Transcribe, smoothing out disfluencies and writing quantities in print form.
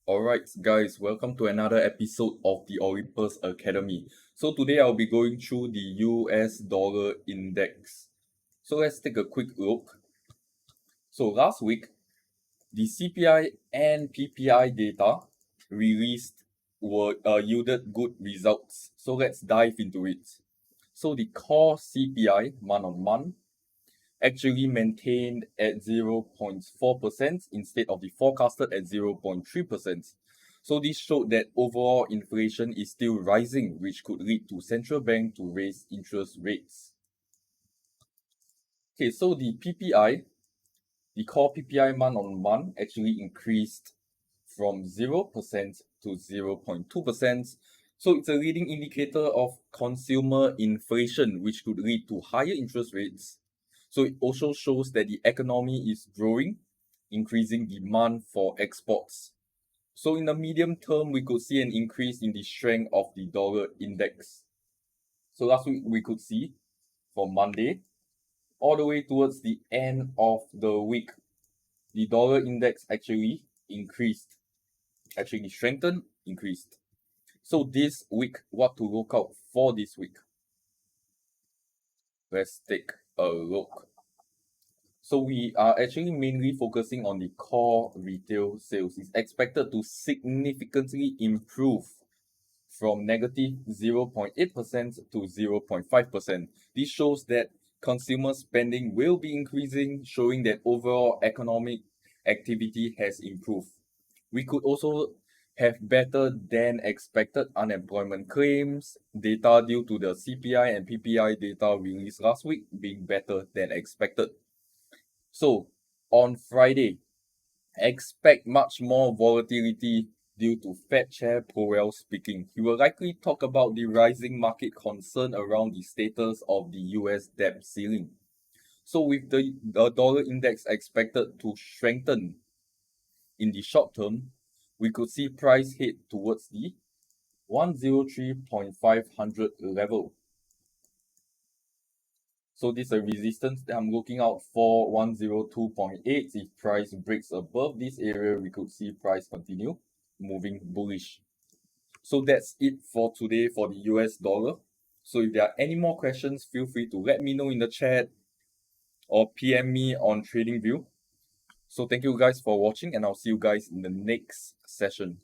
Alright, guys, welcome to another episode of the Olympus Academy. So, today I'll be going through the US dollar index. So, let's take a quick look. So, last week, the CPI and PPI data released were yielded good results. So, let's dive into it. So, the core CPI month on month actually maintained at 0.4% instead of the forecasted at 0.3%. So this showed that overall inflation is still rising, which could lead to central bank to raise interest rates. Okay, so the PPI, the core PPI month on month actually increased from 0% to 0.2%. So it's a leading indicator of consumer inflation, which could lead to higher interest rates. So it also shows that the economy is growing, increasing demand for exports. So in the medium term, we could see an increase in the strength of the dollar index. So last week we could see from Monday all the way towards the end of the week, the dollar index actually increased, actually strengthened, increased. So this week, what to look out for this week? Let's take a look. So we are actually mainly focusing on the core retail sales. It's expected to significantly improve from negative 0.8% to 0.5%. This shows that consumer spending will be increasing, showing that overall economic activity has improved. We could also have better than expected unemployment claims, data due to the CPI and PPI data released last week being better than expected. So, on Friday, expect much more volatility due to Fed Chair Powell speaking. He will likely talk about the rising market concern around the status of the US debt ceiling. So with the dollar index expected to strengthen in the short term, we could see price head towards the 103.500 level. So this is a resistance that I'm looking out for 102.8. If price breaks above this area, we could see price continue moving bullish. So that's it for today for the US dollar. So if there are any more questions, feel free to let me know in the chat or PM me on TradingView. So thank you guys for watching, and I'll see you guys in the next session.